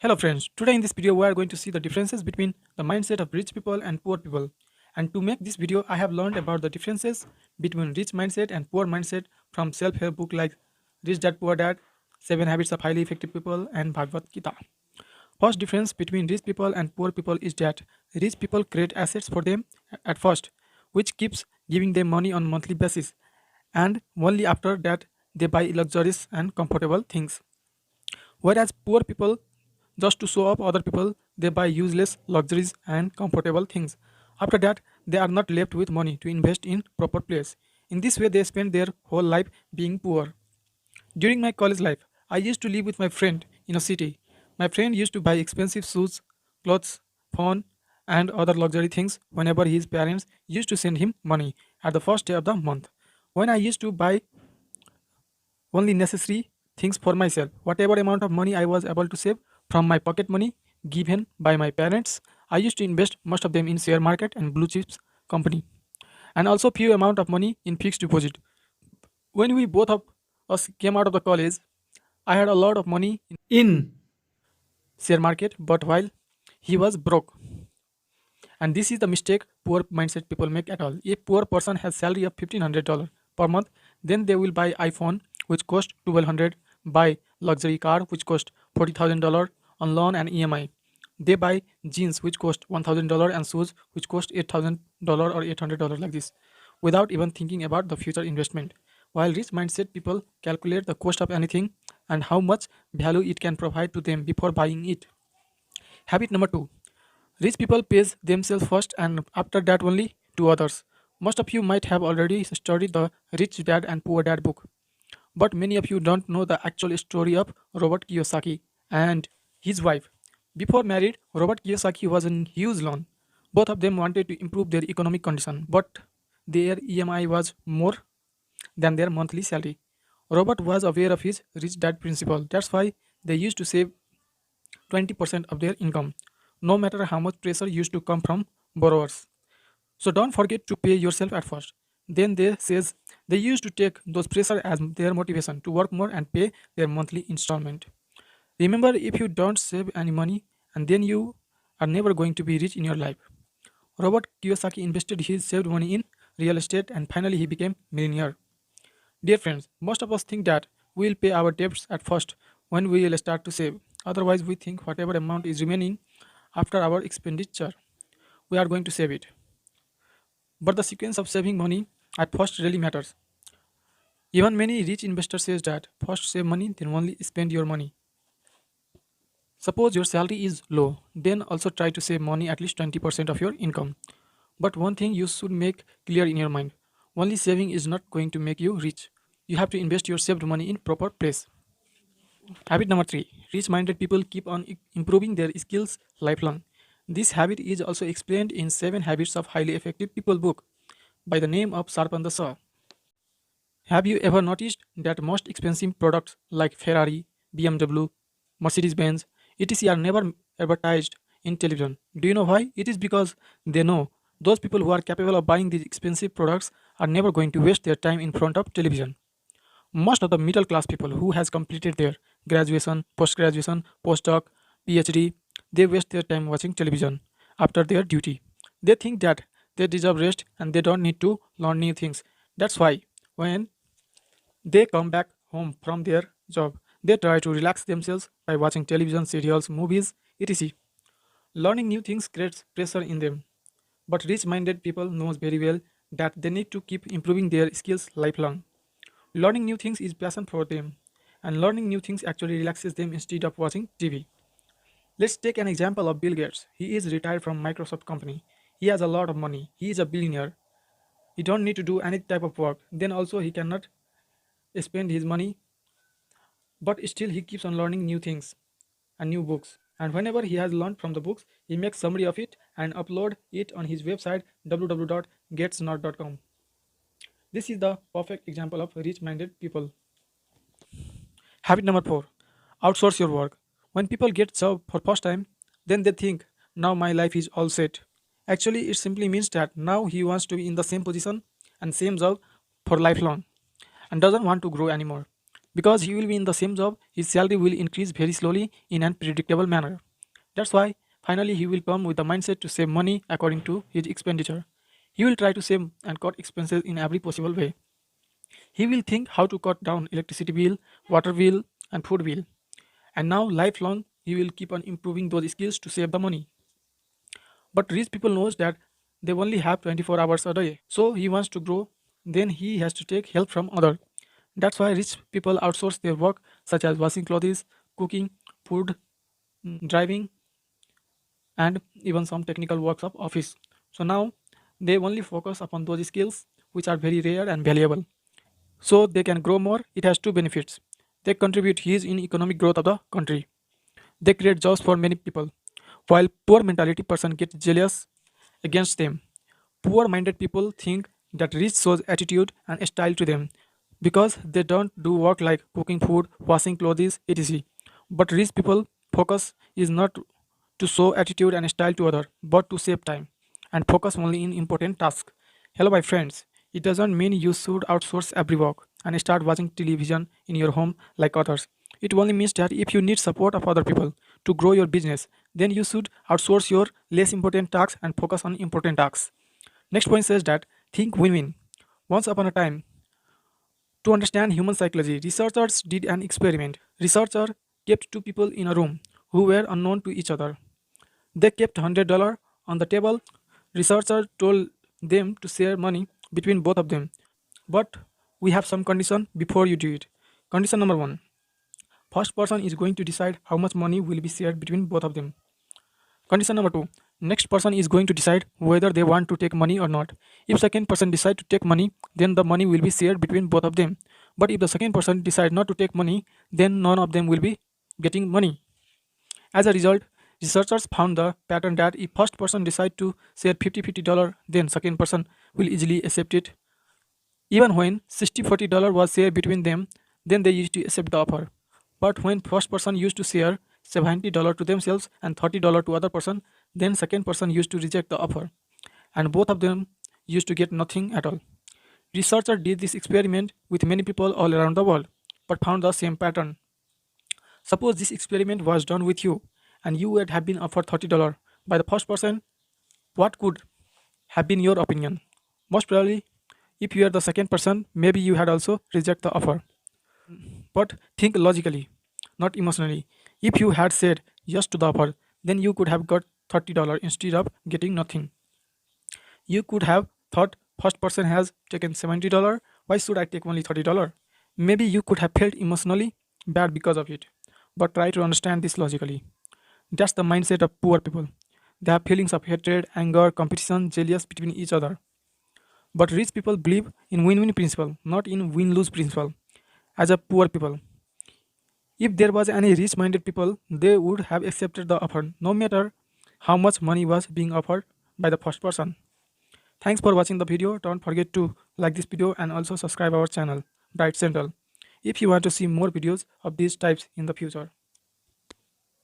Hello friends, today in this video we are going to see the differences between the mindset of rich people and poor people. And to make this video I have learned about the differences between rich mindset and poor mindset from self-help book like Rich Dad Poor Dad, 7 Habits of Highly Effective People and Bhagavad Gita. First difference between rich people and poor people is that rich people create assets for them at first, which keeps giving them money on monthly basis, and only after that they buy luxurious and comfortable things. Whereas poor people, just to show up other people, they buy useless luxuries and comfortable things. After that, they are not left with money to invest in proper place. In this way, they spend their whole life being poor. During my college life, I used to live with my friend in a city. My friend used to buy expensive shoes, clothes, phone, and other luxury things whenever his parents used to send him money at the first day of the month. When I used to buy only necessary things for myself. Whatever amount of money I was able to save from my pocket money given by my parents, I used to invest most of them in share market and blue chips company, and also few amount of money in fixed deposit. When we both of us came out of the college, I had a lot of money in share market, but while he was broke. And this is the mistake poor mindset people make at all. If poor person has salary of $1,500 per month, then they will buy iPhone which cost 1,200, buy luxury car which cost $40,000 on loan and EMI. They buy jeans which cost $1,000 and shoes which cost $8,000 or $800 like this, without even thinking about the future investment. While rich mindset people calculate the cost of anything and how much value it can provide to them before buying it. Habit number 2. Rich people pays themselves first and after that only to others. Most of you might have already studied the Rich Dad and Poor Dad book, but many of you don't know the actual story of Robert Kiyosaki and his wife. Before married, Robert Kiyosaki was in huge loan. Both of them wanted to improve their economic condition, but their EMI was more than their monthly salary. Robert was aware of his rich dad principle. That's why they used to save 20% of their income, no matter how much pressure used to come from borrowers. So don't forget to pay yourself at first. Then they says they used to take those pressure as their motivation to work more and pay their monthly installment. Remember, if you don't save any money, and then you are never going to be rich in your life. Robert Kiyosaki invested his saved money in real estate and finally he became millionaire. Dear friends, most of us think that we will pay our debts at first when we will start to save. Otherwise, we think whatever amount is remaining after our expenditure, we are going to save it. But the sequence of saving money at first really matters. Even many rich investors says that first save money, then only spend your money. Suppose your salary is low, then also try to save money at least 20% of your income. But one thing you should make clear in your mind, only saving is not going to make you rich. You have to invest your saved money in proper place. Habit number 3. Rich minded people keep on improving their skills lifelong. This habit is also explained in 7 Habits of Highly Effective People book by the name of Sarpanda Shah. Have you ever noticed that most expensive products like Ferrari, BMW, Mercedes Benz, etc. are never advertised in television? Do you know why? It is because they know those people who are capable of buying these expensive products are never going to waste their time in front of television. Most of the middle class people who has completed their graduation, post graduation, postdoc, PhD, they waste their time watching television after their duty. They think that they deserve rest and they don't need to learn new things. That's why when they come back home from their job, they try to relax themselves by watching television, serials, movies, etc. Learning new things creates pressure in them. But rich-minded people knows very well that they need to keep improving their skills lifelong. Learning new things is passion for them, and learning new things actually relaxes them instead of watching TV. Let's take an example of Bill Gates. He is retired from Microsoft company. He has a lot of money. He is a billionaire. He don't need to do any type of work. Then also he cannot spend his money, but still he keeps on learning new things and new books. And whenever he has learned from the books, he makes summary of it and upload it on his website www.getSmart.com. This is the perfect example of rich-minded people. Habit number 4. Outsource your work. When people get job for first time, then they think, now my life is all set. Actually, it simply means that now he wants to be in the same position and same job for lifelong and doesn't want to grow anymore. Because he will be in the same job, his salary will increase very slowly in an predictable manner. That's why finally he will come with the mindset to save money according to his expenditure. He will try to save and cut expenses in every possible way. He will think how to cut down electricity bill, water bill, and food bill. And now lifelong he will keep on improving those skills to save the money. But rich people knows that they only have 24 hours a day. So he wants to grow, then he has to take help from other. That's why rich people outsource their work such as washing clothes, cooking, food, driving, and even some technical works of office. So now they only focus upon those skills which are very rare and valuable. So they can grow more. It has two benefits. They contribute huge in economic growth of the country. They create jobs for many people. While poor mentality person get jealous against them. Poor minded people think that rich shows attitude and style to them because they don't do work like cooking food, washing clothes, etc. But rich people focus is not to show attitude and style to other, but to save time and focus only in important tasks. Hello my friends, it doesn't mean you should outsource every work and start watching television in your home like others. It only means that if you need support of other people to grow your business, then you should outsource your less important tasks and focus on important tasks. Next point says that think win-win. Once upon a time, to understand human psychology, researchers did an experiment. Researcher kept two people in a room who were unknown to each other. They kept $100 on the table. Researcher told them to share money between both of them. But we have some condition before you do it. Condition number one. First person is going to decide how much money will be shared between both of them. Condition number two. Next person is going to decide whether they want to take money or not. If second person decide to take money, then the money will be shared between both of them. But if the second person decide not to take money, then none of them will be getting money. As a result, researchers found the pattern that if first person decide to share 50-50 dollar, then second person will easily accept it. Even when 60-40 dollar was shared between them, then they used to accept the offer. But when first person used to share $70 to themselves and $30 to other person, then second person used to reject the offer. And both of them used to get nothing at all. Researchers did this experiment with many people all around the world, but found the same pattern. Suppose this experiment was done with you, and you would have been offered $30 by the first person. What could have been your opinion? Most probably, if you are the second person, maybe you had also reject the offer. But think logically, not emotionally. If you had said yes to the offer, then you could have got $30 instead of getting nothing. You could have thought first person has taken $70. Why should I take only $30? Maybe you could have felt emotionally bad because of it. But try to understand this logically. That's the mindset of poor people. They have feelings of hatred, anger, competition, jealous between each other. But rich people believe in win-win principle, not in win-lose principle. As a poor people, if there was any rich-minded people, they would have accepted the offer, no matter how much money was being offered by the first person. Thanks for watching the video. Don't forget to like this video and also subscribe our channel, Bright Central, if you want to see more videos of these types in the future.